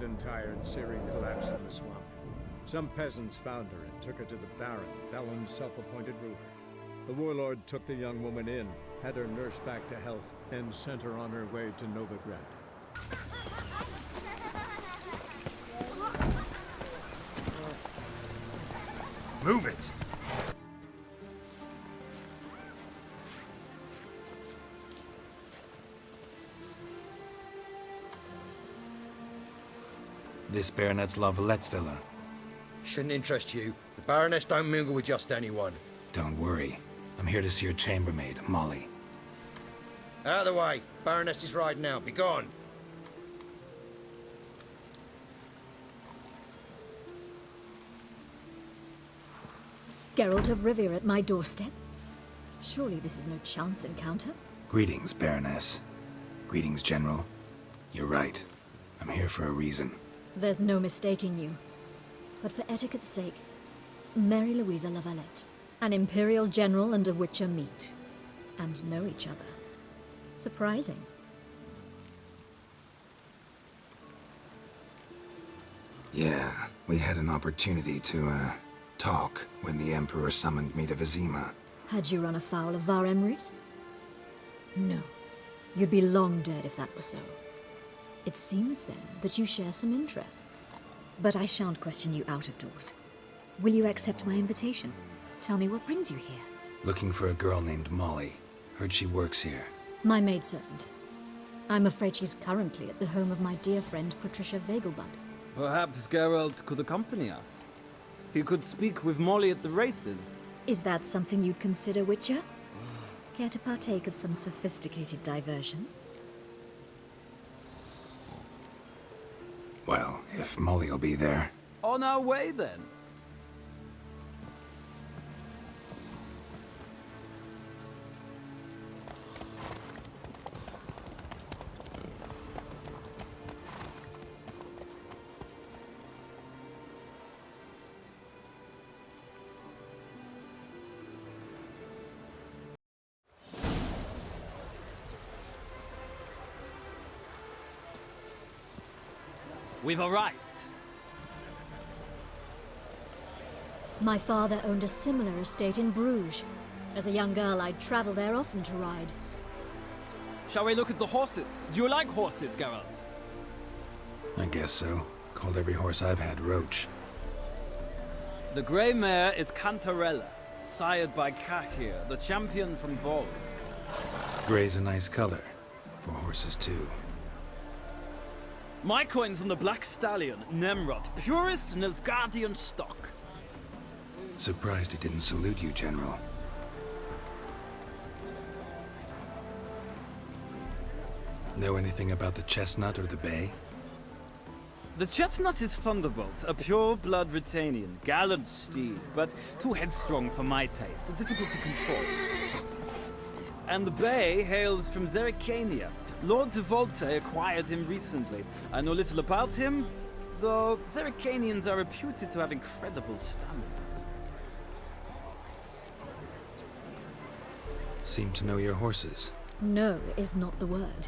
and tired, Ciri collapsed in the swamp. Some peasants found her and took her to the Baron, Valen's self-appointed ruler. The warlord took the young woman in, had her nursed back to health, and sent her on her way to Novigrad. Move it! This Baronet's La Valette's villa. Shouldn't interest you. The Baroness don't mingle with just anyone. Don't worry. I'm here to see your chambermaid, Molly. Out of the way. Baroness is riding out. Be gone. Geralt of Rivia at my doorstep? Surely this is no chance encounter? Greetings, Baroness. Greetings, General. You're right. I'm here for a reason. There's no mistaking you. But for etiquette's sake, Mary Louisa La Valette. An Imperial General and a Witcher meet. And know each other. Surprising. Yeah, we had an opportunity to, talk when the Emperor summoned me to Vizima. Had you run afoul of Var Emrys? No. You'd be long dead if that were so. It seems, then, that you share some interests. But I shan't question you out of doors. Will you accept my invitation? Tell me what brings you here. Looking for a girl named Molly. Heard she works here. My maidservant. I'm afraid she's currently at the home of my dear friend Patricia Vegelbud. Perhaps Geralt could accompany us. He could speak with Molly at the races. Is that something you'd consider, Witcher? Care to partake of some sophisticated diversion? Well, if Molly'll be there. On our way, then. We've arrived. My father owned a similar estate in Bruges. As a young girl, I'd travel there often to ride. Shall we look at the horses? Do you like horses, Geralt? I guess so. Called every horse I've had Roach. The grey mare is Cantarella, sired by Cahir, the champion from Vol. Gray's a nice color. For horses, too. My coin's on the Black Stallion, Nemrod, purest Nilfgaardian stock. Surprised he didn't salute you, General. Know anything about the Chestnut or the Bay? The Chestnut is Thunderbolt, a pure-blood Britannian, gallant steed, but too headstrong for my taste, difficult to control. And the Bay hails from Zerrikania. Lord de Volte acquired him recently. I know little about him, though Zerrikanians are reputed to have incredible stamina. Seem to know your horses. No is not the word.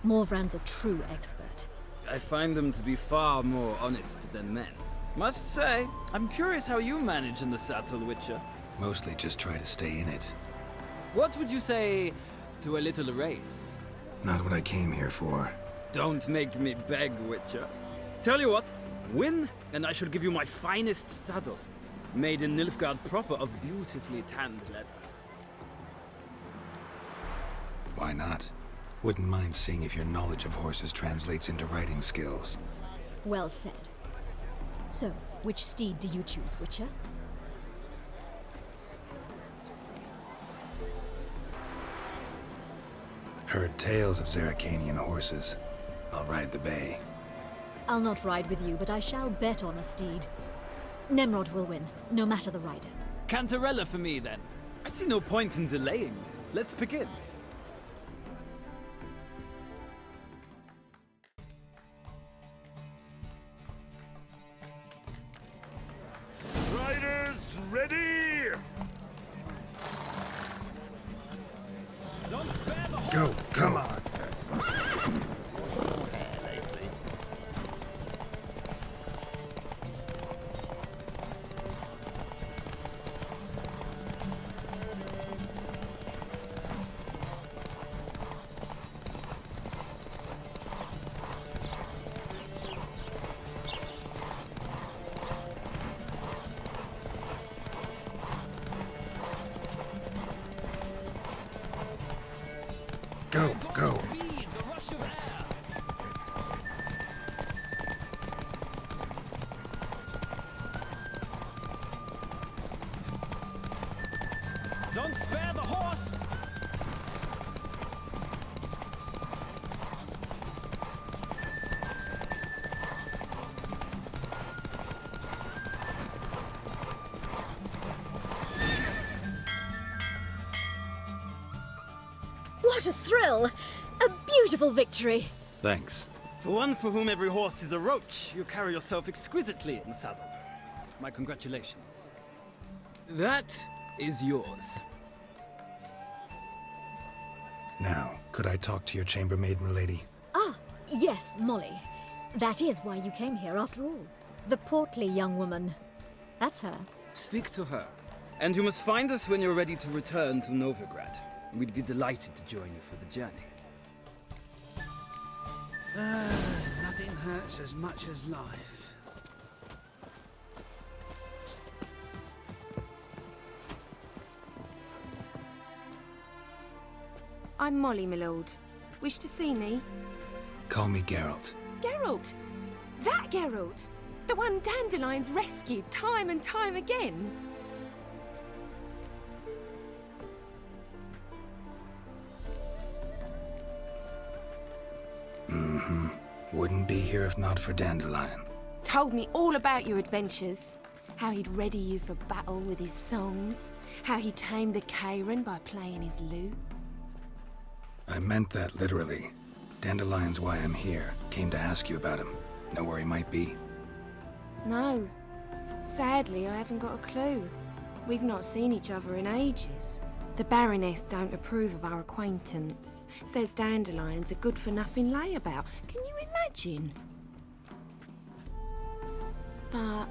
Morvrand's a true expert. I find them to be far more honest than men. Must say, I'm curious how you manage in the saddle, Witcher. Mostly just try to stay in it. What would you say to a little race? Not what I came here for. Don't make me beg, Witcher. Tell you what, win, and I shall give you my finest saddle. Made in Nilfgaard proper of beautifully tanned leather. Why not? Wouldn't mind seeing if your knowledge of horses translates into riding skills. Well said. So, which steed do you choose, Witcher? Heard tales of Zerrikanian horses. I'll ride the Bay. I'll not ride with you, but I shall bet on a steed. Nemrod will win, no matter the rider. Cantarella for me, then. I see no point in delaying this. Let's begin. Riders, ready! Don't spare the horse! Go, come on! Go, go. Speed, the rush of air. Don't spare the horse! What a thrill! A beautiful victory! Thanks. For one for whom every horse is a roach, you carry yourself exquisitely in the saddle. My congratulations. That is yours. Now, could I talk to your chambermaid, milady? Ah, yes, Molly. That is why you came here after all. The portly young woman. That's her. Speak to her. And you must find us when you're ready to return to Novigrad. We'd be delighted to join you for the journey. Nothing hurts as much as life. I'm Molly, my lord. Wish to see me? Call me Geralt. Geralt! That Geralt! The one Dandelion's rescued time and time again! Wouldn't be here if not for Dandelion. Told me all about your adventures. How he'd ready you for battle with his songs. How he tamed the Kairan by playing his lute. I meant that literally. Dandelion's why I'm here. Came to ask you about him. Know where he might be? No. Sadly, I haven't got a clue. We've not seen each other in ages. The Baroness don't approve of our acquaintance. Says Dandelion's a good-for-nothing layabout. Can you imagine? But...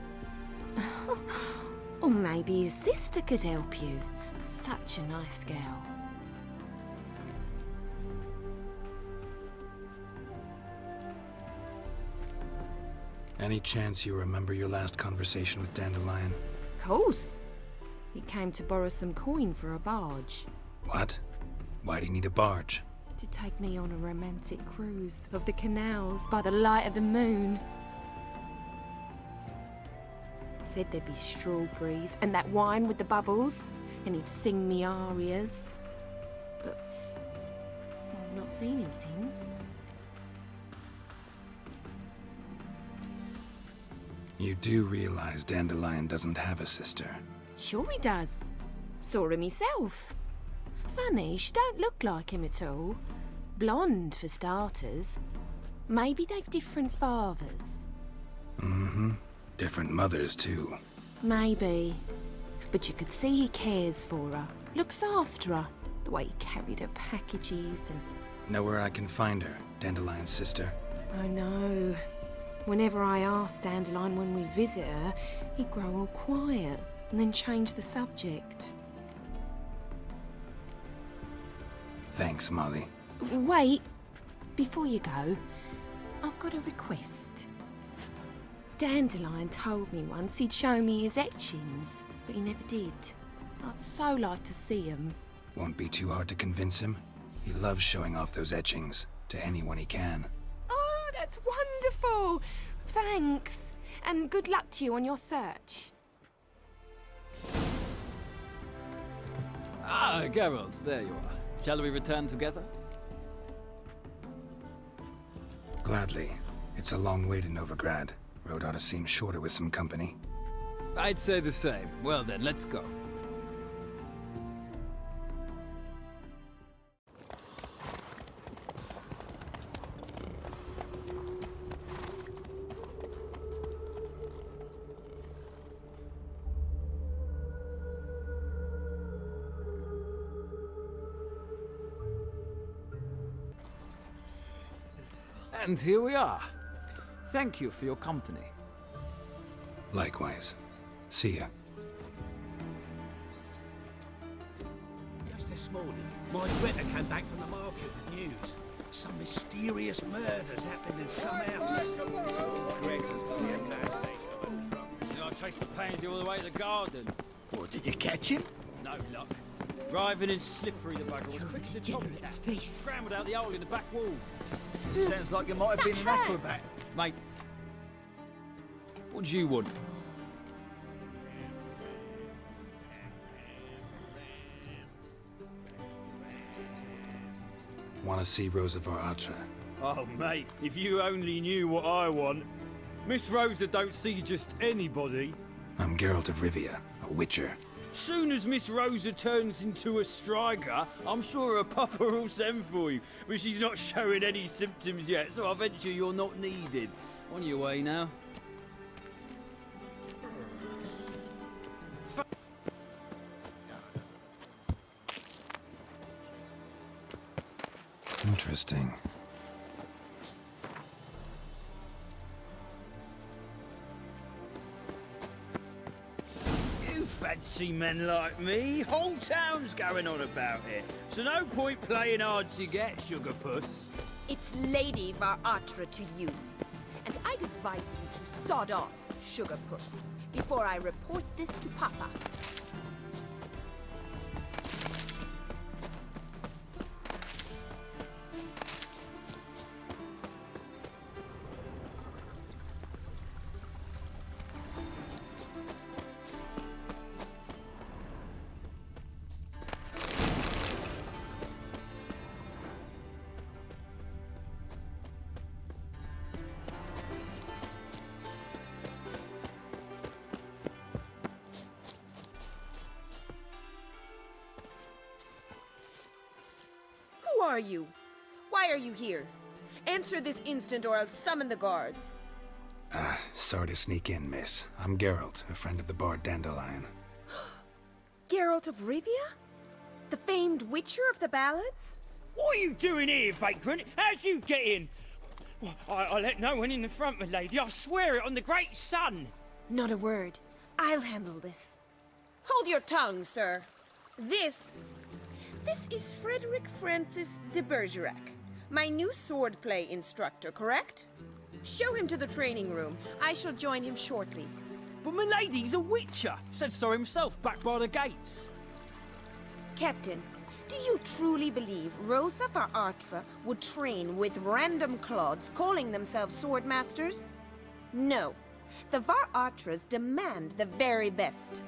or maybe his sister could help you. Such a nice girl. Any chance you remember your last conversation with Dandelion? Course. He came to borrow some coin for a barge. What? Why'd he need a barge? To take me on a romantic cruise of the canals by the light of the moon. Said there'd be strawberries and that wine with the bubbles, and he'd sing me arias. But I've not seen him since. You do realize Dandelion doesn't have a sister. Sure he does. Saw him myself. Funny, she don't look like him at all. Blonde, for starters. Maybe they've different fathers. Different mothers, too. Maybe. But you could see he cares for her. Looks after her. The way he carried her packages and... Know where I can find her, Dandelion's sister? I know. Whenever I asked Dandelion when we'd visit her, he'd grow all quiet and then change the subject. Thanks, Molly. Wait. Before you go, I've got a request. Dandelion told me once he'd show me his etchings, but he never did. I'd so like to see them. Won't be too hard to convince him. He loves showing off those etchings to anyone he can. Oh, that's wonderful! Thanks, and good luck to you on your search. Ah, Geralt, there you are. Shall we return together? Gladly. It's a long way to Novigrad. Road ought to seem shorter with some company. I'd say the same. Well then, let's go. And here we are. Thank you for your company. Likewise. See ya. Just this morning, my Greta came back from the market with news. Some mysterious murders happening in some house. Greta's got the imagination of a drunk. I traced the pansy all the way to the garden. What, did you catch him? No luck. Writhing and slippery, the bugger was quick as a chop. His face. Scrambled out the hole in the back wall. Sounds like you might have been an acrobat. Mate, what do you want? Want to see Rosa var Atra? Oh, mate, if you only knew what I want. Miss Rosa don't see just anybody. I'm Geralt of Rivia, a witcher. Soon as Miss Rosa turns into a striker, I'm sure her papa will send for you. But she's not showing any symptoms yet, so I venture you're not needed. On your way now. Interesting. You fancy men like me? Whole town's going on about it. So no point playing hard to get, sugar puss. It's Lady var Atra to you. And I'd advise you to sod off, sugar puss, before I report this to Papa. Who are you? Why are you here? Answer this instant or I'll summon the guards. Sorry to sneak in, miss. I'm Geralt, a friend of the bard Dandelion. Geralt of Rivia? The famed witcher of the ballads? What are you doing here, vagrant? How'd you get in? Well, I let no one in the front, my lady. I swear it on the great sun. Not a word. I'll handle this. Hold your tongue, sir. This is Frederick Francis de Bergerac, my new swordplay instructor, correct? Show him to the training room. I shall join him shortly. But my lady's a witcher. Said so himself back by the gates. Captain, do you truly believe Rosa var Atra would train with random clods calling themselves swordmasters? No. The var Atras demand the very best.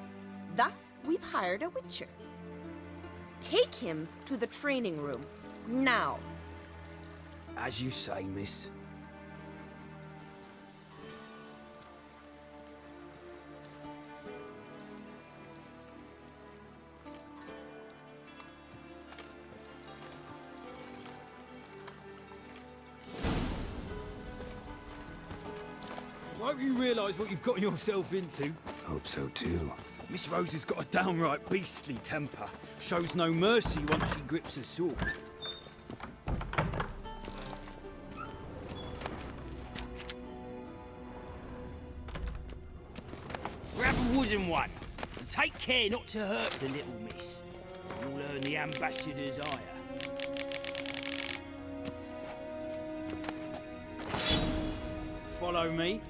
Thus, we've hired a witcher. Take him to the training room, now. As you say, miss. Won't you realise what you've got yourself into? Hope so too. Miss Rosa's got a downright beastly temper. Shows no mercy once she grips a sword. Grab a wooden one. And take care not to hurt the little miss. You'll earn the ambassador's ire. Follow me.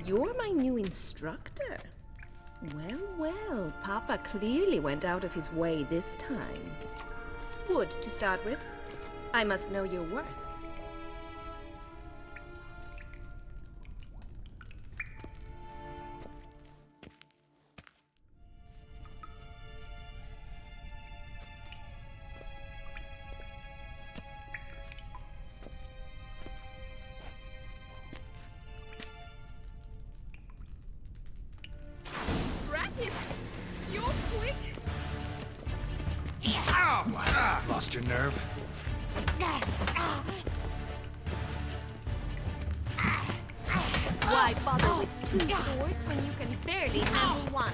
You're my new instructor. Well, well, Papa clearly went out of his way this time. Wood, to start with. I must know your worth. You're quick. Lost your nerve? Why bother with two swords when you can barely handle one?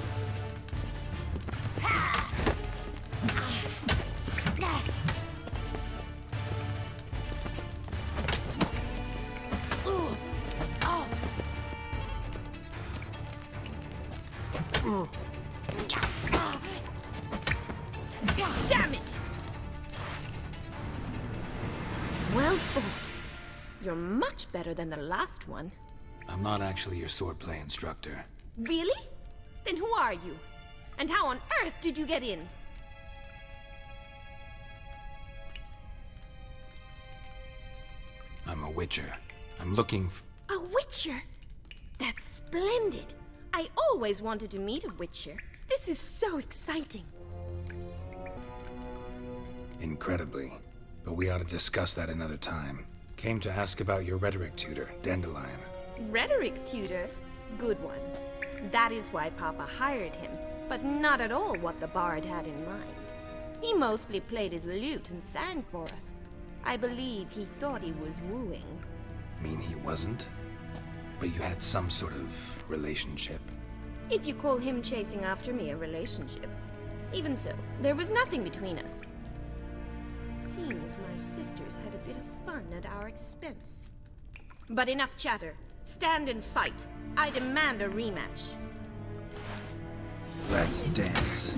Damn it! Well fought. You're much better than the last one. I'm not actually your swordplay instructor. Really? Then who are you? And how on earth did you get in? I'm a witcher. I'm looking A witcher? That's splendid. I always wanted to meet a witcher. This is so exciting. incredibly. But we ought to discuss that another time. Came to ask about your rhetoric tutor, Dandelion. Rhetoric tutor? Good one. That is why Papa hired him, but not at all what the bard had in mind. He mostly played his lute and sang for us. I believe he thought he was wooing. Mean he wasn't? But you had some sort of relationship. If you call him chasing after me a relationship. Even so, there was nothing between us. Seems my sisters had a bit of fun at our expense. But enough chatter. Stand and fight. I demand a rematch. Let's dance.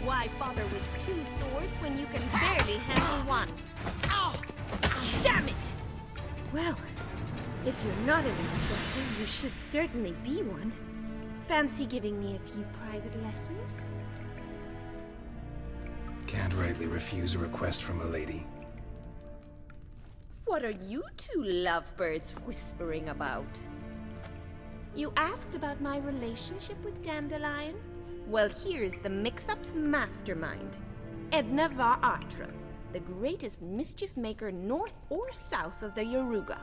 Why bother with two swords when you can barely handle one? Damn it! Well, if you're not an instructor, you should certainly be one. Fancy giving me a few private lessons? Can't rightly refuse a request from a lady. What are you two lovebirds whispering about? You asked about my relationship with Dandelion? Well, here's the mix-up's mastermind. Edna var Atra, the greatest mischief maker north or south of the Yaruga.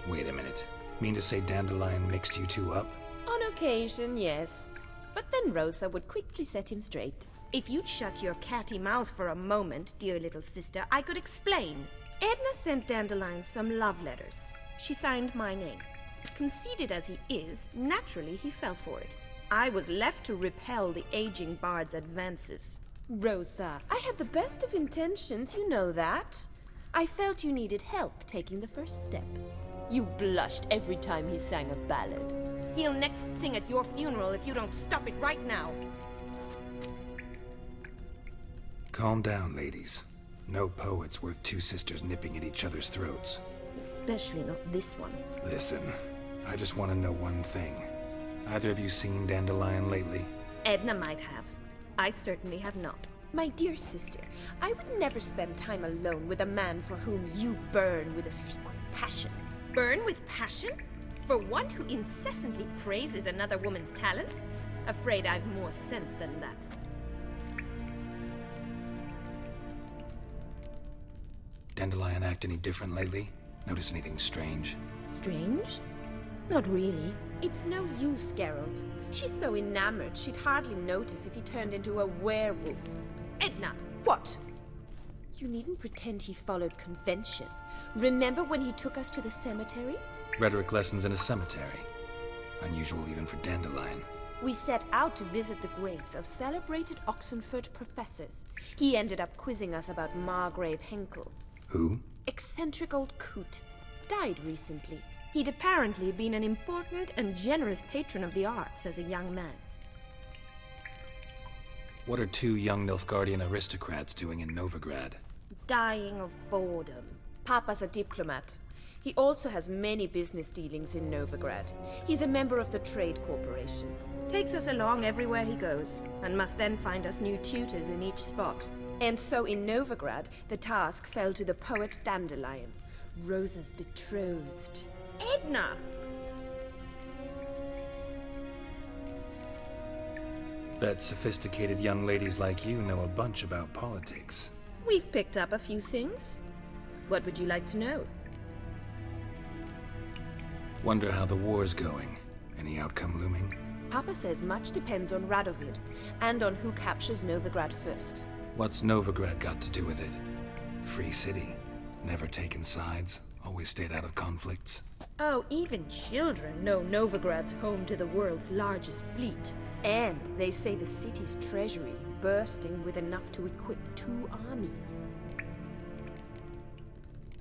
Wait a minute. Mean to say Dandelion mixed you two up? On occasion, yes. But then Rosa would quickly set him straight. If you'd shut your catty mouth for a moment, dear little sister, I could explain. Edna sent Dandelion some love letters. She signed my name. Conceited as he is, naturally he fell for it. I was left to repel the aging bard's advances. Rosa, I had the best of intentions, you know that. I felt you needed help taking the first step. You blushed every time he sang a ballad. He'll next sing at your funeral if you don't stop it right now. Calm down, ladies. No poet's worth two sisters nipping at each other's throats. Especially not this one. Listen, I just want to know one thing. Either of you seen Dandelion lately? Edna might have. I certainly have not. My dear sister, I would never spend time alone with a man for whom you burn with a secret passion. Burn with passion? For one who incessantly praises another woman's talents? Afraid I've more sense than that. Dandelion act any different lately? Notice anything strange? Strange? Not really. It's no use, Geralt. She's so enamored she'd hardly notice if he turned into a werewolf. Edna! What? You needn't pretend he followed convention. Remember when he took us to the cemetery? Rhetoric lessons in a cemetery. Unusual even for Dandelion. We set out to visit the graves of celebrated Oxenford professors. He ended up quizzing us about Margrave Henkel. Who? Eccentric old coot. Died recently. He'd apparently been an important and generous patron of the arts as a young man. What are two young Nilfgaardian aristocrats doing in Novigrad? Dying of boredom. Papa's a diplomat. He also has many business dealings in Novigrad. He's a member of the Trade Corporation. Takes us along everywhere he goes, and must then find us new tutors in each spot. And so in Novigrad, the task fell to the poet Dandelion, Rosa's betrothed. Edna! Bet sophisticated young ladies like you know a bunch about politics. We've picked up a few things. What would you like to know? Wonder how the war's going. Any outcome looming? Papa says much depends on Radovid, and on who captures Novigrad first. What's Novigrad got to do with it? Free city. Never taken sides. Always stayed out of conflicts. Oh, even children know Novigrad's home to the world's largest fleet. And they say the city's treasury's bursting with enough to equip 2 armies.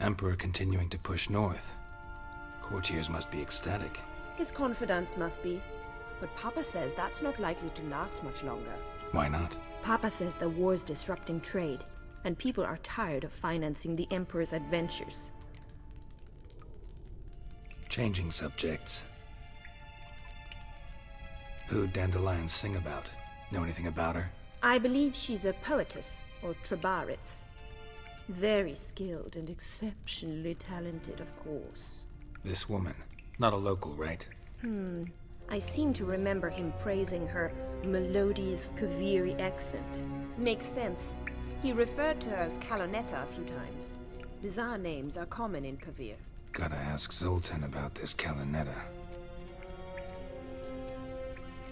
Emperor continuing to push north. Courtiers must be ecstatic. His confidants must be. But Papa says that's not likely to last much longer. Why not? Papa says the war's disrupting trade, and people are tired of financing the Emperor's adventures. Changing subjects. Who'd Dandelion sing about? Know anything about her? I believe she's a poetess, or Trebaritz. Very skilled and exceptionally talented, of course. This woman. Not a local, right? I seem to remember him praising her melodious Kaviri accent. Makes sense. He referred to her as Kalonetta a few times. Bizarre names are common in Kavir. Gotta ask Zoltan about this Kalonetta.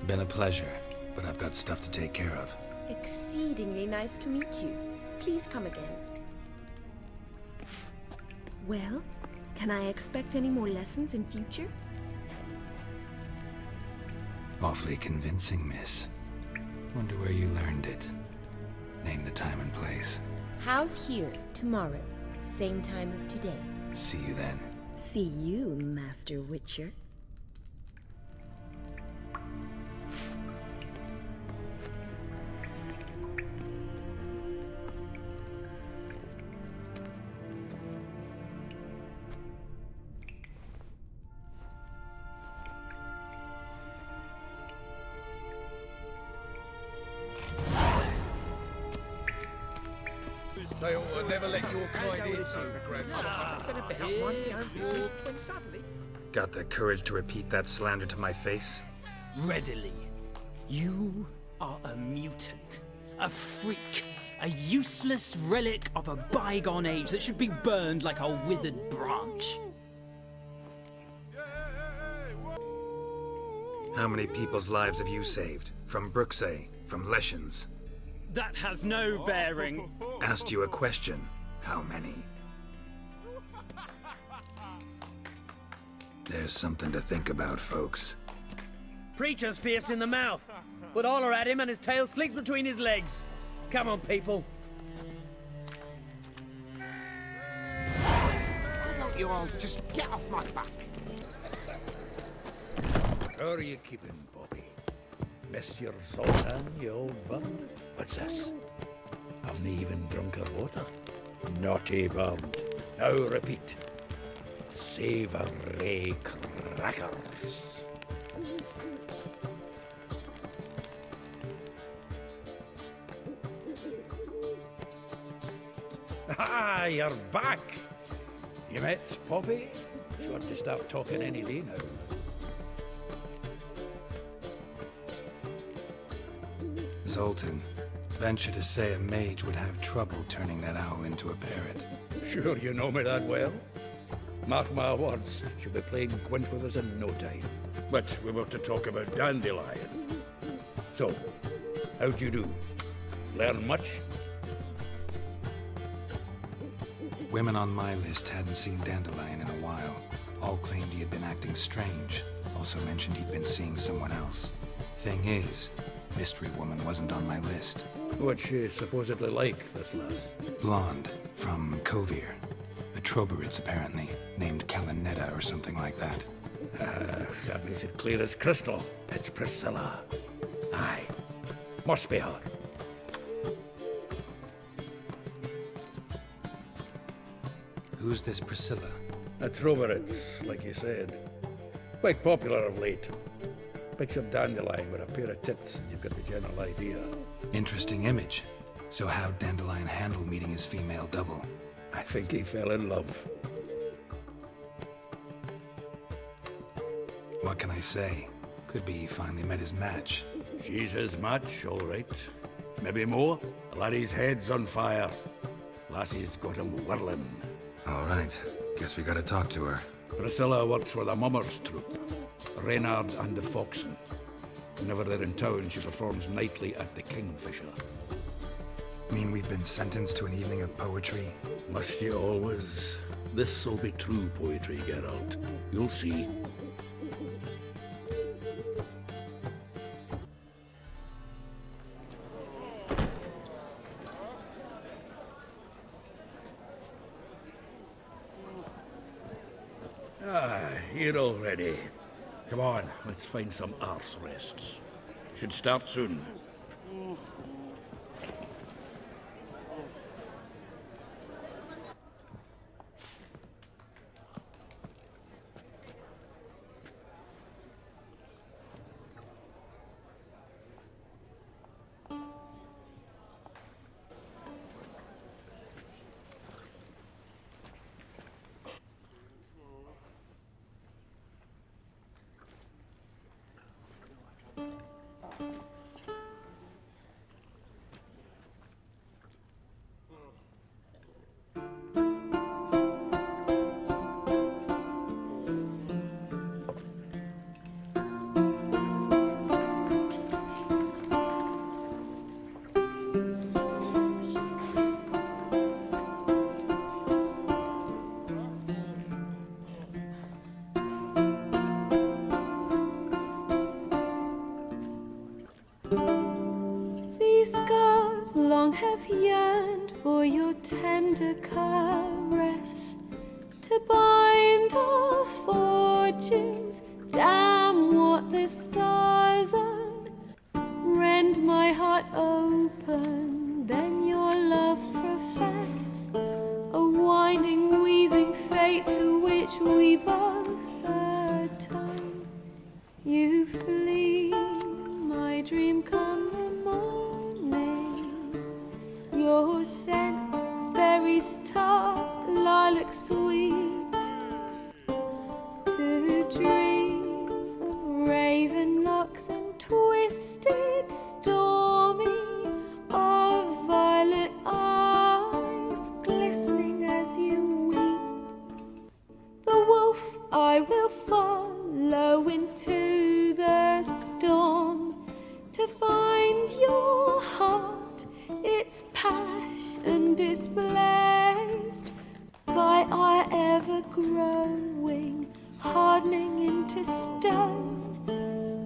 Been a pleasure, but I've got stuff to take care of. Exceedingly nice to meet you. Please come again. Well, can I expect any more lessons in future? Awfully convincing, miss. Wonder where you learned it. Name the time and place. House here, tomorrow. Same time as today. See you then. See you, Master Witcher. They ought to never let your kind in. Got the courage to repeat that slander to my face? Readily. You are a mutant. A freak. A useless relic of a bygone age that should be burned like a withered branch. How many people's lives have you saved? From Bruxay? From Leshens? That has no bearing. Asked you a question. How many? There's something to think about, folks. Preacher's fierce in the mouth, but holler at him and his tail slinks between his legs. Come on, people. Why don't you all just get off my back? How are you keeping, Bobby? Monsieur Zoltan, you old bum? What's this? Haven't even drunk her water? Naughty bummed. Now repeat. Savory crackers. Ah, you're back. You met Poppy? Sure to start talking any day now. Zoltan, venture to say a mage would have trouble turning that owl into a parrot. Sure you know me that well. Mark my words, she'll be playing Gwent with us in no time. But we were to talk about Dandelion. So, how'd you do? Learn much? Women on my list hadn't seen Dandelion in a while. All claimed he had been acting strange. Also mentioned he'd been seeing someone else. Thing is, Mystery Woman wasn't on my list. What's she supposedly like, this lass? Blonde, from Kovir. A Trobaritz, apparently, named Kalonetta or something like that. That makes it clear as crystal. It's Priscilla. Aye. Must be her. Who's this Priscilla? A Trobaritz, like you said. Quite popular of late. Picture Dandelion with a pair of tits and you've got the general idea. Interesting image. So how'd Dandelion handle meeting his female double? I think he fell in love. What can I say? Could be he finally met his match. She's his match, all right. Maybe more. The laddie's head's on fire. Lassie's got him whirling. All right. Guess we gotta talk to her. Priscilla works for the Mummers troupe. Reynard and the Foxen. Whenever they're in town, she performs nightly at the Kingfisher. Mean we've been sentenced to an evening of poetry? Must you always? This'll be true poetry, Geralt. You'll see. Here already. Come on, let's find some arse rests. Should start soon. These scars long have yearned for your tender caress, to bind our fortunes. Damn what the stars own. Rend my heart open, then your love profess, a winding, weaving fate to which we both atone. You flee, my dream come the morning. Your scent, berries tart, lilac sweet. To dream of raven locks and twisted, stormy, of violet eyes glistening as you weep. The wolf I will follow into the storm, to find your heart, its passion displaced by our ever-growing, hardening into stone,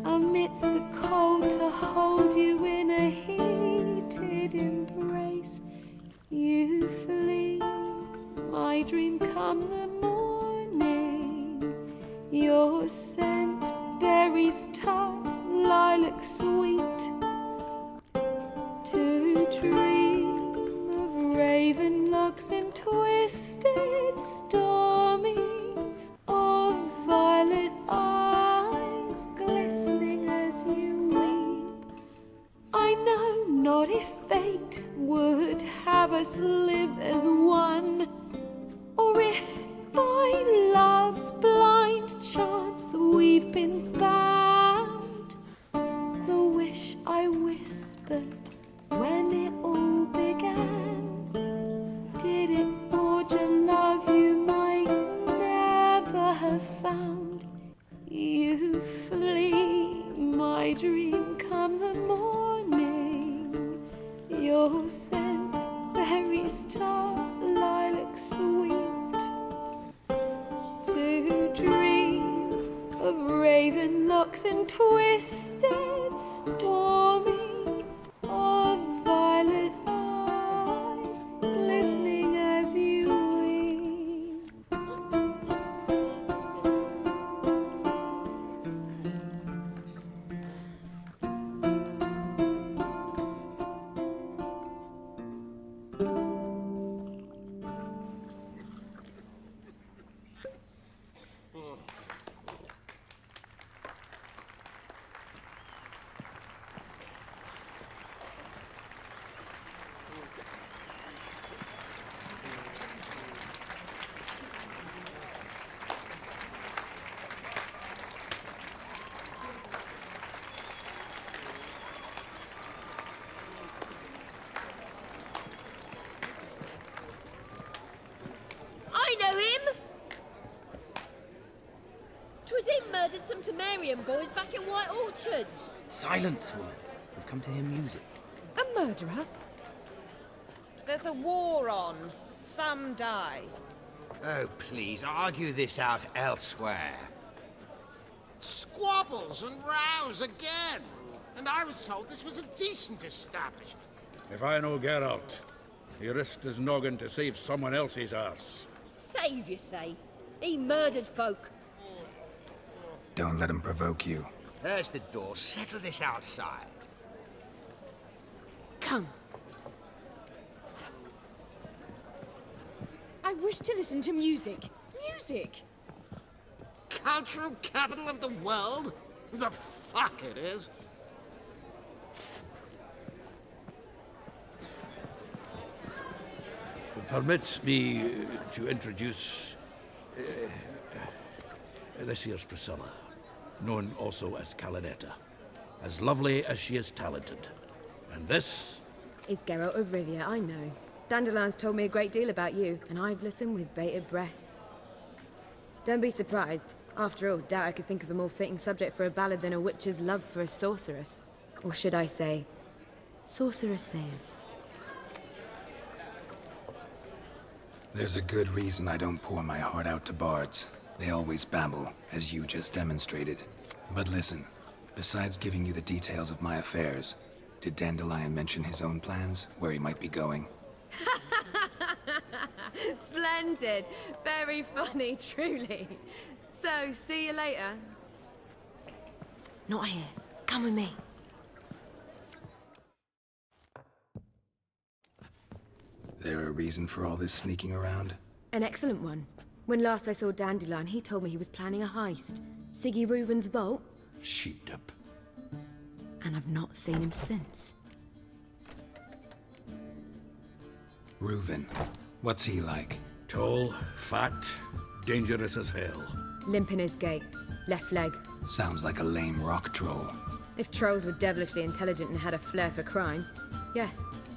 amidst the cold to hold you in a heated embrace. You flee, my dream come the morning, your scent, berries tart, lilac sweet. To dream of raven locks and twisted, stormy, of violet eyes glistening as you weep. I know not if fate would have us live as one, or if by love's blind chance we've been bound. The wish I whispered when it all began, did it forge a love you might never have found? You flee, my dream come the morning, your scent, berries tart, lilac sweet. To dream of raven locks and twisted, stormy, of violet eyes glistening as you weep. Barbarian boys back in White Orchard. Silence, woman. We've come to hear music. A murderer? There's a war on. Some die. Oh, please, argue this out elsewhere. Squabbles and rows again. And I was told this was a decent establishment. If I know Geralt, he risked his noggin to save someone else's arse. Save, you say? He murdered folk. Don't let him provoke you. There's the door. Settle this outside. Come. I wish to listen to music. Music! Cultural capital of the world? The fuck it is. Permit me to introduce this here's Priscilla, known also as Calinetta. As lovely as she is talented. And this It's Geralt of Rivia, I know. Dandelion's told me a great deal about you, and I've listened with bated breath. Don't be surprised. After all, doubt I could think of a more fitting subject for a ballad than a witch's love for a sorceress. Or should I say, sorceresses. There's a good reason I don't pour my heart out to bards. They always babble, as you just demonstrated. But listen, besides giving you the details of my affairs, did Dandelion mention his own plans, where he might be going? Splendid. Very funny, truly. So, see you later. Not here. Come with me. There a reason for all this sneaking around? An excellent one. When last I saw Dandelion, he told me he was planning a heist. Siggy Reuven's vault. sheepdip. And I've not seen him since. Reuven. What's he like? Tall, fat, dangerous as hell. Limp in his gait. Left leg. Sounds like a lame rock troll. If trolls were devilishly intelligent and had a flair for crime, yeah,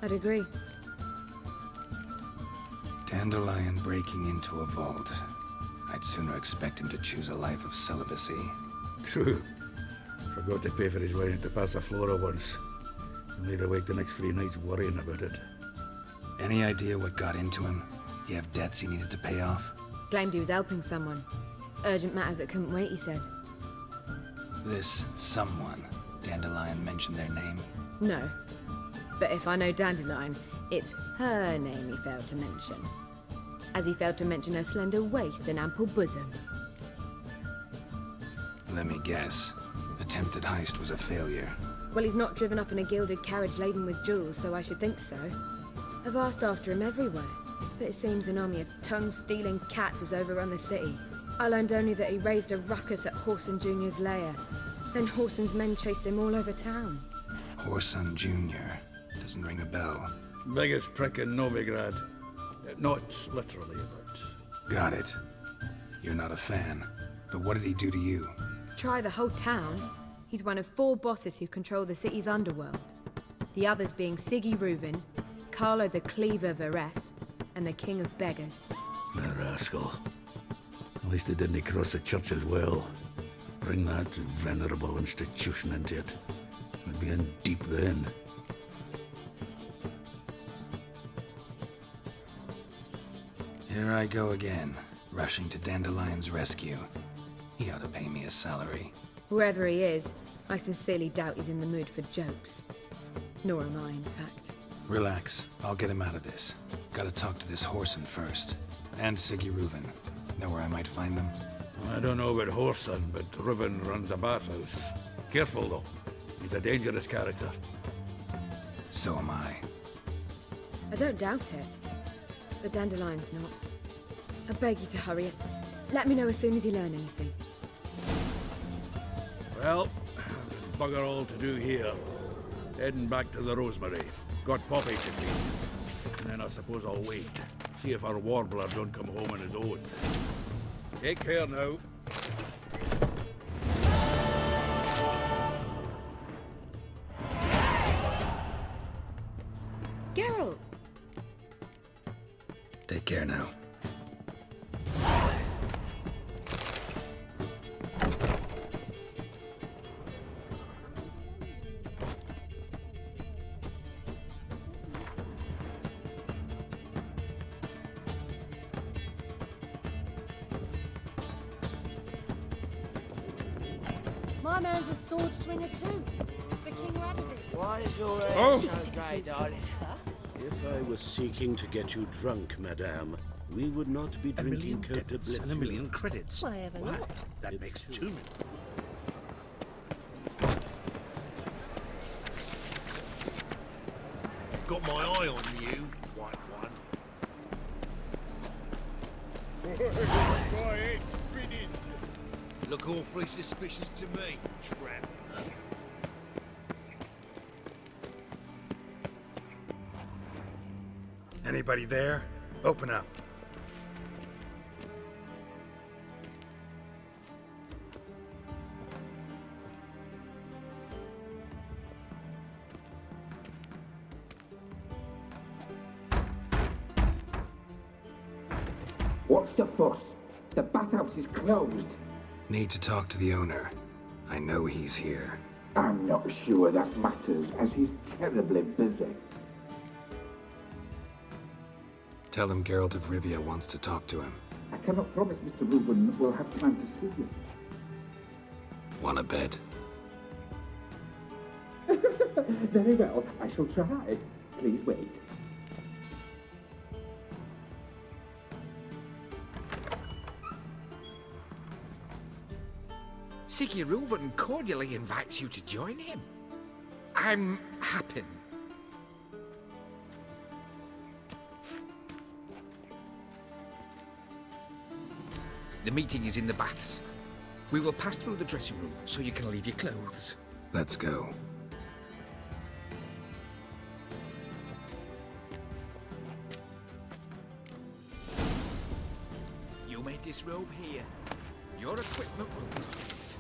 I'd agree. Dandelion breaking into a vault. I'd sooner expect him to choose a life of celibacy. True. Forgot to pay for his way into Passaflora once. Laid awake the next 3 nights worrying about it. Any idea what got into him? He have debts he needed to pay off? Claimed he was helping someone. Urgent matter that couldn't wait, he said. This someone, Dandelion mentioned their name? No. But if I know Dandelion, it's her name he failed to mention. As he failed to mention her slender waist and ample bosom. Let me guess. Attempted heist was a failure. Well, he's not driven up in a gilded carriage laden with jewels, so I should think so. I've asked after him everywhere, but it seems an army of tongue-stealing cats has overrun the city. I learned only that he raised a ruckus at Whoreson Jr.'s lair. Then Whoreson's men chased him all over town. Whoreson Jr. Doesn't ring a bell. Biggest prick in Novigrad. Not literally, but... Got it. You're not a fan. But what did he do to you? Try the whole town. He's one of 4 bosses who control the city's underworld. The others being Siggy Reuven, Carlo the Cleaver Varese, and the King of Beggars. The rascal. At least they didn't cross the church as well. Bring that venerable institution into it. We'd be in deep then. Here I go again, rushing to Dandelion's rescue. He ought to pay me a salary. Whoever he is, I sincerely doubt he's in the mood for jokes. Nor am I, in fact. Relax, I'll get him out of this. Gotta talk to this Whoreson first. And Siggy Reuven. Know where I might find them? I don't know about Whoreson, but Reuven runs a bathhouse. Careful, though. He's a dangerous character. So am I. I don't doubt it. But Dandelion's not. I beg you to hurry it. Let me know as soon as you learn anything. Well, there's bugger all to do here. Heading back to the Rosemary. Got Poppy to feed. And then I suppose I'll wait. See if our warbler don't come home on his own. Take care now. Geralt! Take care now. My man's a sword swinger too, for King Radovid. Why is your Oh. so grey, darling? If I was seeking to get you drunk, madame, we would not be drinking Cote de Blessure. And a million credits. Why ever What? not? That It's makes two. two. Got my eye on you, white one. Look awfully suspicious to me, tramp. Anybody there? Open up. What's the fuss? The bathhouse is closed. Need to talk to the owner. I know he's here. I'm not sure that matters, as he's terribly busy. Tell him Geralt of Rivia wants to talk to him. I cannot promise Mr. Reuben will have time to see you. Wanna bet? Very well, I shall try. Please wait. Siggy Reuven cordially invites you to join him. I'm happy. The meeting is in the baths. We will pass through the dressing room so you can leave your clothes. Let's go. You may disrobe here. Your equipment will be safe.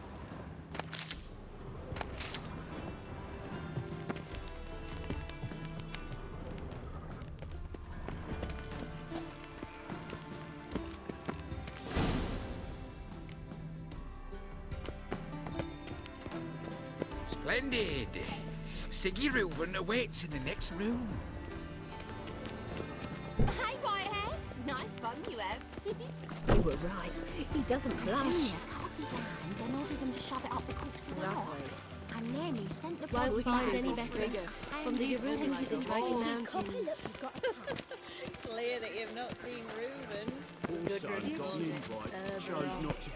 Splendid. Siggy Reuven awaits in the next room. Hey, Whitehead. Nice bum you have. You were right. He doesn't blush. Junior cut off his hand, then ordered them to shove it up the corpse's arse. And then he sent the Won't bloke find down any his better figure. from the Yerugan to the Dragon Oh, Mountains. Clear that you've not seen Reuben. Also got an invite, chose not to.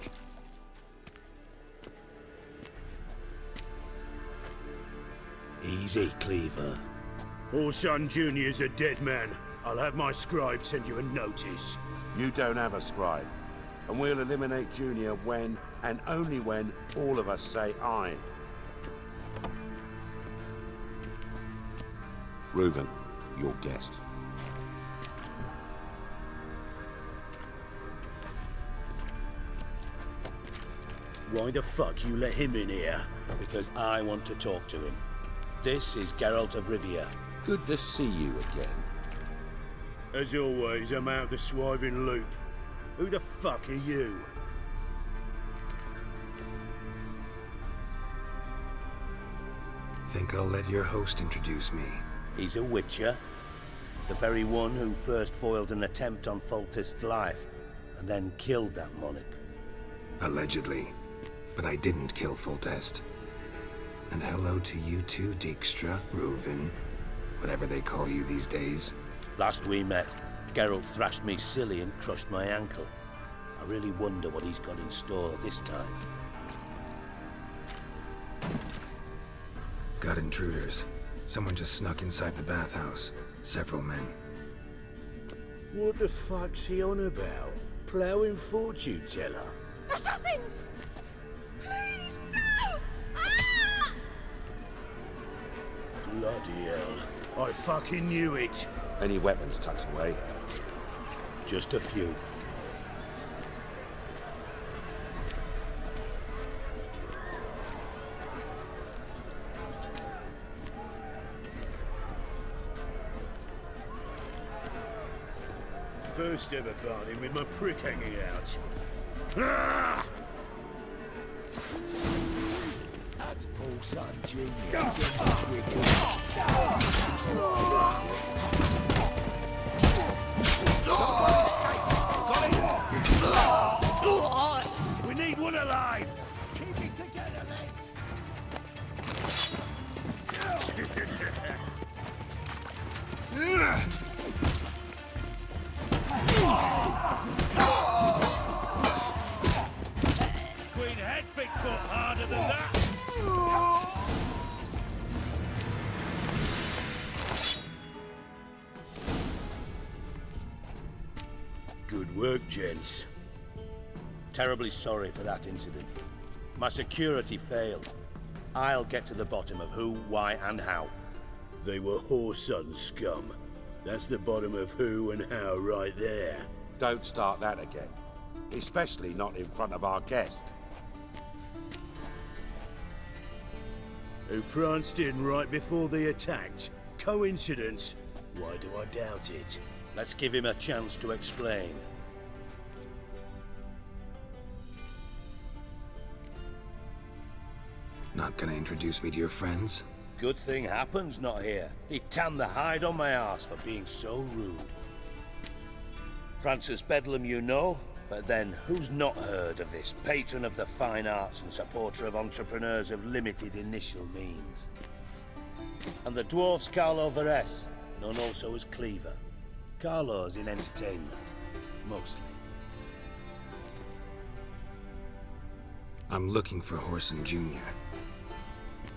Easy, Cleaver. Orson Jr.'s a dead man. I'll have my scribe send you a notice. You don't have a scribe. And we'll eliminate Junior when, and only when, all of us say aye. Reuven, your guest. Why the fuck you let him in here? Because I want to talk to him. This is Geralt of Rivia. Good to see you again. As always, I'm out the swiving loop. Who the fuck are you? Think I'll let your host introduce me. He's a witcher. The very one who first foiled an attempt on Foltest's life, and then killed that monarch. Allegedly. But I didn't kill Foltest. And hello to you too, Dijkstra, Reuven, whatever they call you these days. Last we met, Geralt thrashed me silly and crushed my ankle. I really wonder what he's got in store this time. Got intruders. Someone just snuck inside the bathhouse. Several men. What the fuck's he on about? Ploughing fortune teller? Assassins! Please, no! Ah! Bloody hell. I fucking knew it. Any weapons tucked away? Just a few. First ever party with my prick hanging out. Ah! That's Paul Son Jr. Sends We need one alive! Keep it together, lads! Good work, gents. Terribly sorry for that incident. My security failed. I'll get to the bottom of who, why, and how. They were Whoreson scum. That's the bottom of who and how right there. Don't start that again. Especially not in front of our guest. Who pranced in right before they attacked. Coincidence? Why do I doubt it? Let's give him a chance to explain. Not gonna introduce me to your friends? Good thing Happen's not here. He tanned the hide on my arse for being so rude. Francis Bedlam you know, but then who's not heard of this patron of the fine arts and supporter of entrepreneurs of limited initial means? And the dwarf's Carlo Veres, known also as Cleaver. Carlo's in entertainment, mostly. I'm looking for Whoreson Jr.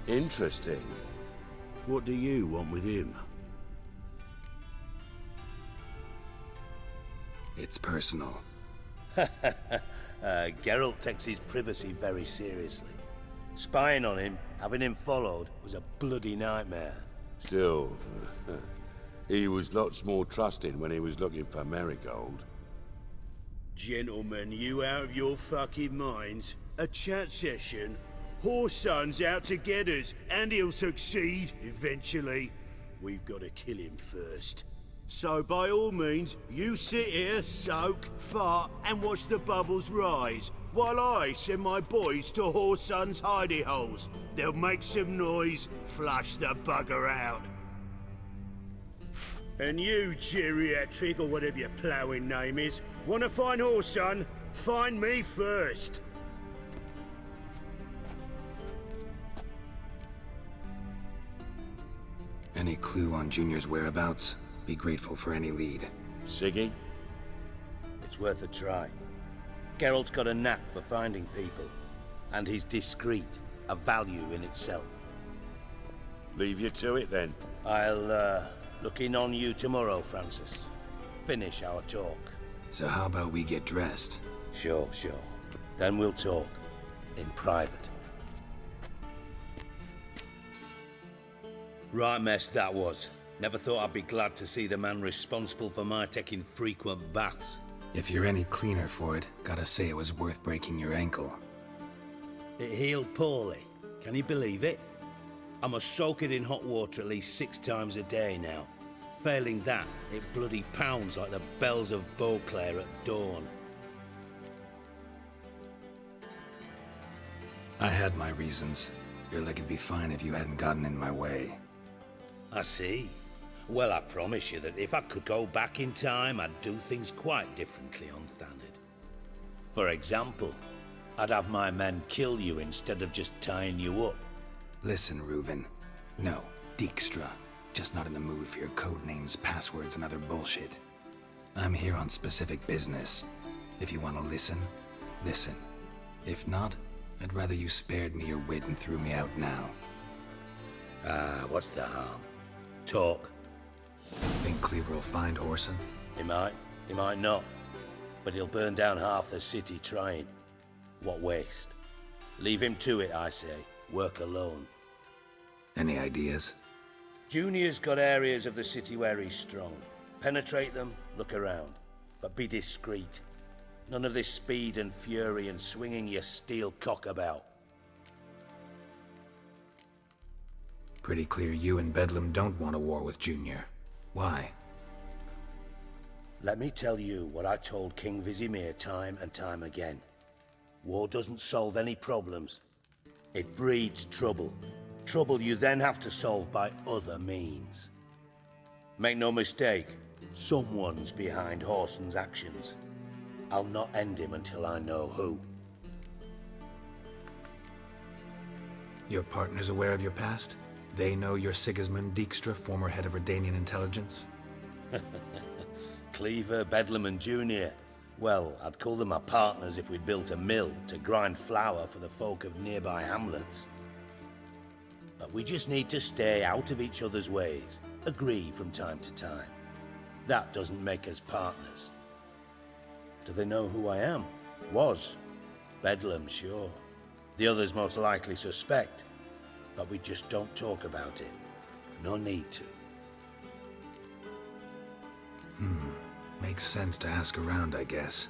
Interesting. What do you want with him? It's personal. Geralt takes his privacy very seriously. Spying on him, having him followed, was a bloody nightmare. Still, he was lots more trusting when he was looking for Marigold. Gentlemen, you out of your fucking minds? A chat session? Whoreson's out to get us, and he'll succeed, eventually. We've got to kill him first. So by all means, you sit here, soak, fart, and watch the bubbles rise, while I send my boys to Whoreson's hidey holes. They'll make some noise, flush the bugger out. And you, geriatric, or whatever your ploughing name is, want to find Whoreson? Find me first. Any clue on Junior's whereabouts? Be grateful for any lead. Siggy? It's worth a try. Geralt's got a knack for finding people. And he's discreet, a value in itself. Leave you to it then. I'll, look in on you tomorrow, Francis. Finish our talk. So how about we get dressed? Sure. Then we'll talk. In private. Right mess that was. Never thought I'd be glad to see the man responsible for my taking frequent baths. If you're any cleaner for it, gotta say it was worth breaking your ankle. It healed poorly. Can you believe it? I must soak it in hot water at least 6 times a day now. Failing that, it bloody pounds like the bells of Beauclair at dawn. I had my reasons. Your leg would be fine if you hadn't gotten in my way. I see. Well, I promise you that if I could go back in time, I'd do things quite differently on Thanedd. For example, I'd have my men kill you instead of just tying you up. Listen, Reuven. No, Dijkstra. Just not in the mood for your code names, passwords, and other bullshit. I'm here on specific business. If you want to listen, listen. If not, I'd rather you spared me your wit and threw me out now. What's the harm? Talk. Think Cleaver will find Whoreson? He might not. But he'll burn down half the city trying. What waste. Leave him to it, I say. Work alone. Any ideas? Junior's got areas of the city where he's strong. Penetrate them, look around. But be discreet. None of this speed and fury and swinging your steel cock about. Pretty clear you and Bedlam don't want a war with Junior. Why? Let me tell you what I told King Vizimir time and time again. War doesn't solve any problems. It breeds trouble. Trouble you then have to solve by other means. Make no mistake, someone's behind Whoreson's actions. I'll not end him until I know who. Your partner's aware of your past? They know you're Sigismund Dijkstra, former head of Redanian intelligence? Cleaver, Bedlam and Junior. Well, I'd call them my partners if we'd built a mill to grind flour for the folk of nearby hamlets. But we just need to stay out of each other's ways, agree from time to time. That doesn't make us partners. Do they know who I am? Was. Bedlam, sure. The others most likely suspect. But we just don't talk about it. No need to. Makes sense to ask around, I guess.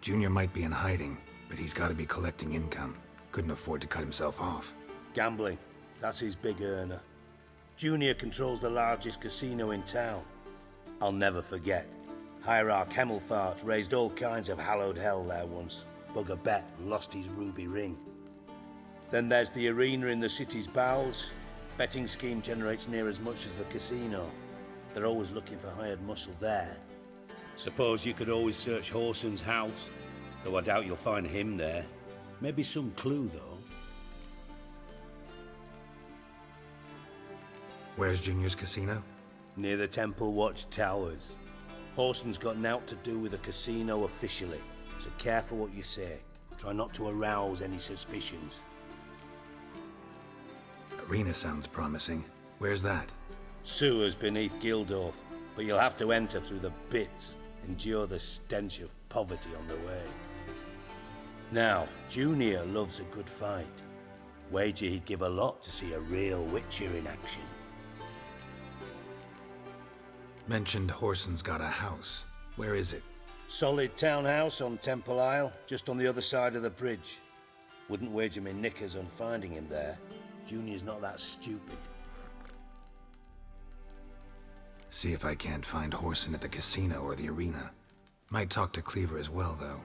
Junior might be in hiding, but he's got to be collecting income. Couldn't afford to cut himself off. Gambling. That's his big earner. Junior controls the largest casino in town. I'll never forget. Hierarch Hemmelfart raised all kinds of hallowed hell there once. Bugger bet and lost his ruby ring. Then there's the arena in the city's bowels. Betting scheme generates near as much as the casino. They're always looking for hired muscle there. Suppose you could always search Whoreson's house, though I doubt you'll find him there. Maybe some clue, though. Where's Junior's casino? Near the Temple Watch Towers. Whoreson's got nought to do with the casino officially, so careful what you say. Try not to arouse any suspicions. Arena sounds promising. Where's that? Sewers beneath Gildorf, but you'll have to enter through the bits, endure the stench of poverty on the way. Now, Junior loves a good fight. Wager he'd give a lot to see a real Witcher in action. Mentioned Whoreson's got a house. Where is it? Solid townhouse on Temple Isle, just on the other side of the bridge. Wouldn't wager me knickers on finding him there. Junior's not that stupid. See if I can't find Whoreson at the casino or the arena. Might talk to Cleaver as well, though.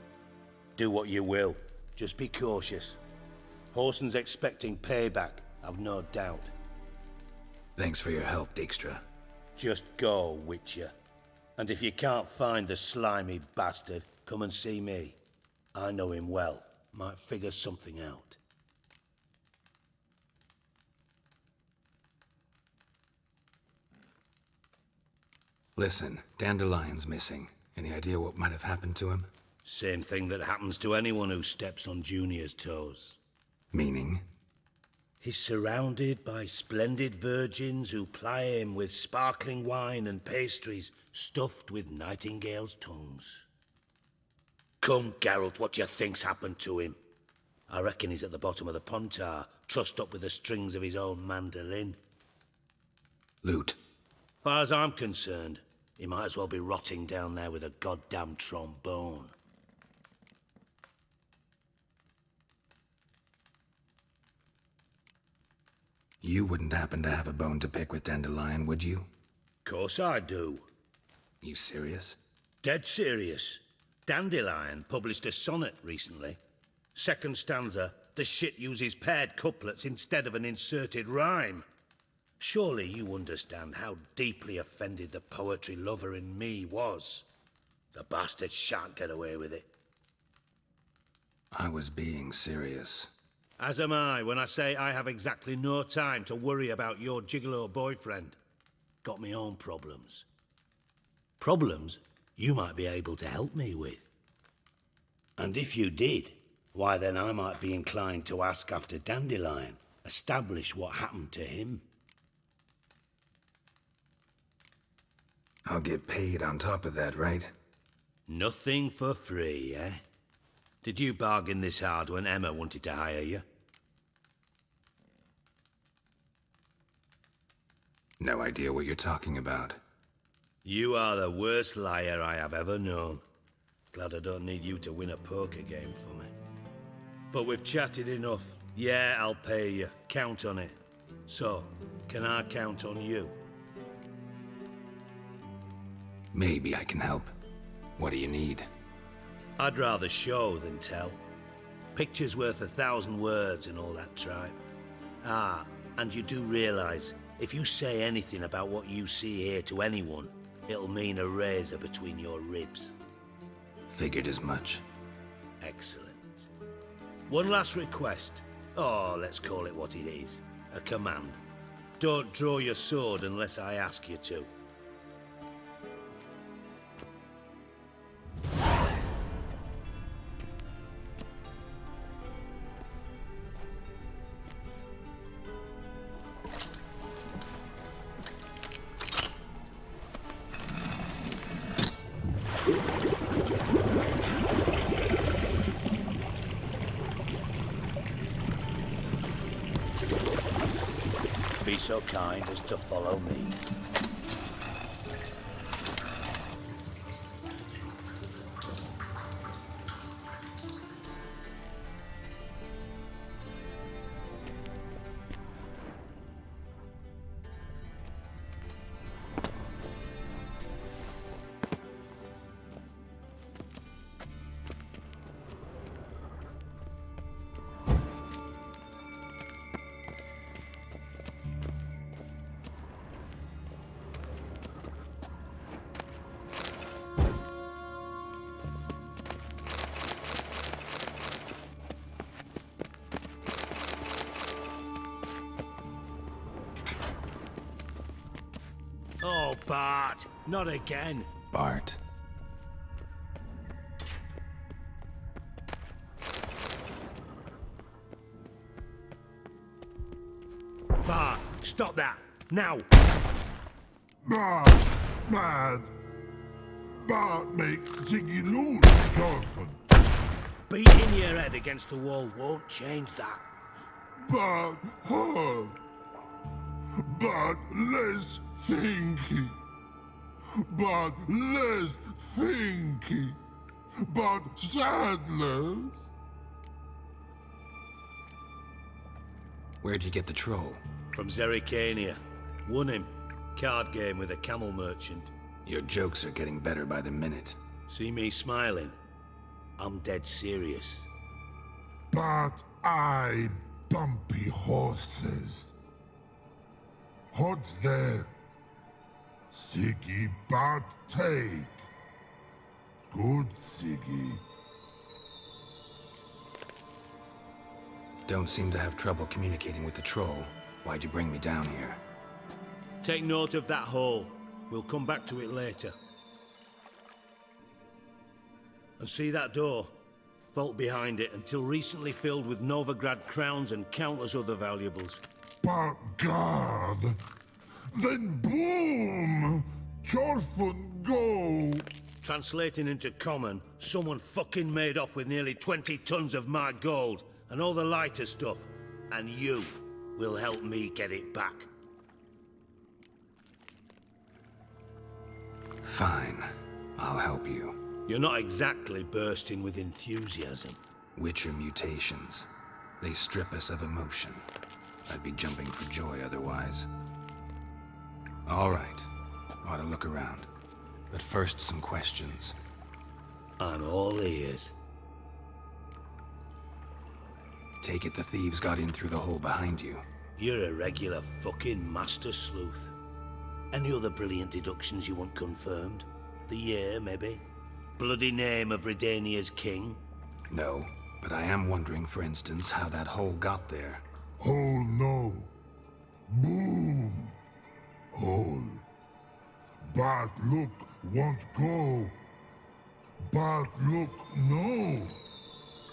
Do what you will. Just be cautious. Whoreson's expecting payback, I've no doubt. Thanks for your help, Dijkstra. Just go, Witcher. And if you can't find the slimy bastard, come and see me. I know him well. Might figure something out. Listen, Dandelion's missing. Any idea what might have happened to him? Same thing that happens to anyone who steps on Junior's toes. Meaning? He's surrounded by splendid virgins who ply him with sparkling wine and pastries stuffed with nightingales' tongues. Come, Geralt, what do you think's happened to him? I reckon he's at the bottom of the Pontar, trussed up with the strings of his own mandolin. Loot. Far as I'm concerned, he might as well be rotting down there with a goddamn trombone. You wouldn't happen to have a bone to pick with Dandelion, would you? Course I do. You serious? Dead serious. Dandelion published a sonnet recently. Second stanza, the shit uses paired couplets instead of an inserted rhyme. Surely you understand how deeply offended the poetry lover in me was. The bastard shan't get away with it. I was being serious. As am I when I say I have exactly no time to worry about your gigolo boyfriend. Got me own problems. Problems you might be able to help me with. And if you did, why then I might be inclined to ask after Dandelion, establish what happened to him. I'll get paid on top of that, right? Nothing for free, eh? Did you bargain this hard when Emma wanted to hire you? No idea what you're talking about. You are the worst liar I have ever known. Glad I don't need you to win a poker game for me. But we've chatted enough. Yeah, I'll pay you. Count on it. So, can I count on you? Maybe I can help. What do you need? I'd rather show than tell. Picture's worth 1,000 words and all that tripe. Ah, and you do realise, if you say anything about what you see here to anyone, it'll mean a razor between your ribs. Figured as much. Excellent. One last request. Oh, let's call it what it is. A command. Don't draw your sword unless I ask you to. so kind as to follow me. Oh, Bart, not again. Bart. Bart, stop that, now! Bart, mad. Bart makes Ziggy lose, Jorfin. Beating your head against the wall won't change that. Bart hard. Bart less thinky. Bart less thinky. Bart sadless. Where'd you get the troll? From Zerrikania. Won him. Card game with a camel merchant. Your jokes are getting better by the minute. See me smiling? I'm dead serious. But I bumpy horses. Hot there. Siggy Bart take. Good Siggy. Don't seem to have trouble communicating with the troll. Why'd you bring me down here? Take note of that hole. We'll come back to it later. And see that door? Vault behind it, until recently filled with Novigrad crowns and countless other valuables. But God, then boom! Jorfin go! Translating into common, someone fucking made off with nearly 20 tons of my gold and all the lighter stuff. And you will help me get it back. Fine. I'll help you. You're not exactly bursting with enthusiasm. Witcher mutations. They strip us of emotion. I'd be jumping for joy otherwise. All right. Ought to look around. But first, some questions. I'm all ears. Take it the thieves got in through the hole behind you. You're a regular fucking master sleuth. Any other brilliant deductions you want confirmed? The year, maybe? Bloody name of Redania's king? No, but I am wondering, for instance, how that hole got there. Hole no. Boom. Hole. But look, won't go. But look, no.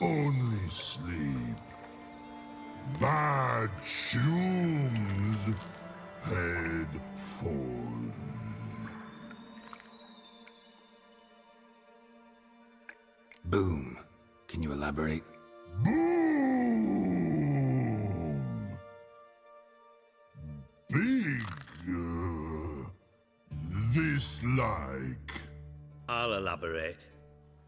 Only sleep. Bad shoes. Head falls. Boom. Can you elaborate? Boom! Big. This like. I'll elaborate.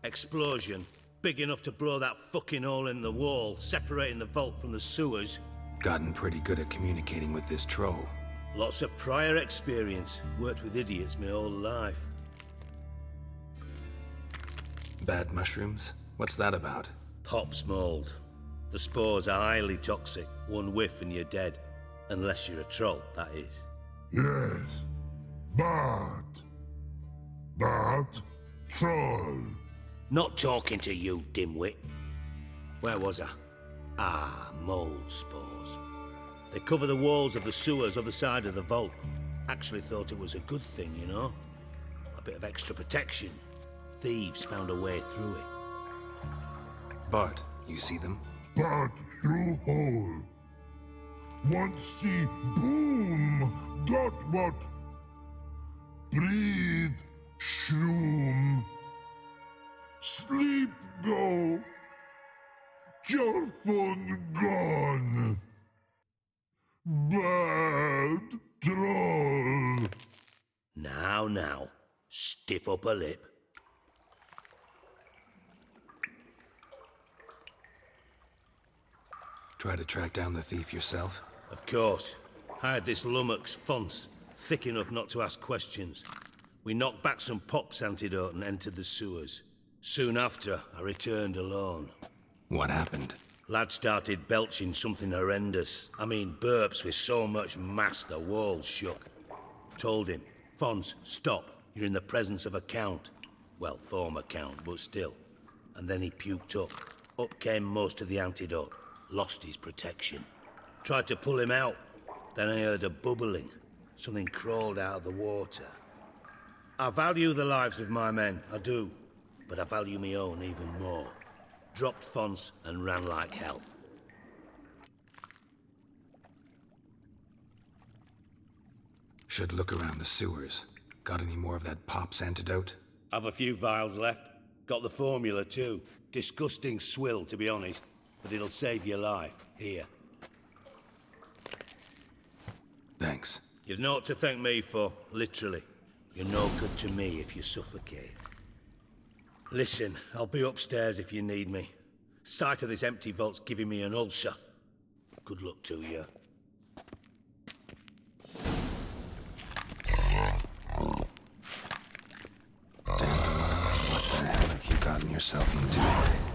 Explosion. Big enough to blow that fucking hole in the wall, separating the vault from the sewers. Gotten pretty good at communicating with this troll. Lots of prior experience. Worked with idiots my whole life. Bad mushrooms? What's that about? Pop's mold. The spores are highly toxic. One whiff and you're dead. Unless you're a troll, that is. Yes. But troll. Not talking to you, dimwit. Where was I? Ah, mold spores. They cover the walls of the sewers other side of the vault. Actually thought it was a good thing, you know? A bit of extra protection. Thieves found a way through it. Bart, you see them? But through hole. Want see boom. Got what? Breathe. Shroom. Sleep go. Jorfin gone. bad troll. Now, stiff upper lip. Try to track down the thief yourself? Of course. Hired this lummox, Fons, thick enough not to ask questions. We knocked back some Pop's antidote and entered the sewers. Soon after, I returned alone. What happened? Lad started belching something horrendous. I mean, burps with so much mass the walls shook. Told him, Fons, stop. You're in the presence of a count. Well, former count, but still. And then he puked up. Up came most of the antidote. Lost his protection. Tried to pull him out. Then I heard a bubbling. Something crawled out of the water. I value the lives of my men, I do. But I value my own even more. Dropped Fons and ran like hell. Should look around the sewers. Got any more of that Pop's antidote? Have a few vials left. Got the formula too. Disgusting swill, to be honest. But it'll save your life. Here. Thanks. You've naught to thank me for, literally. You're no good to me if you suffocate. Listen, I'll be upstairs if you need me. Sight of this empty vault's giving me an ulcer. Good luck to you. Dandelion, what the hell have you gotten yourself into?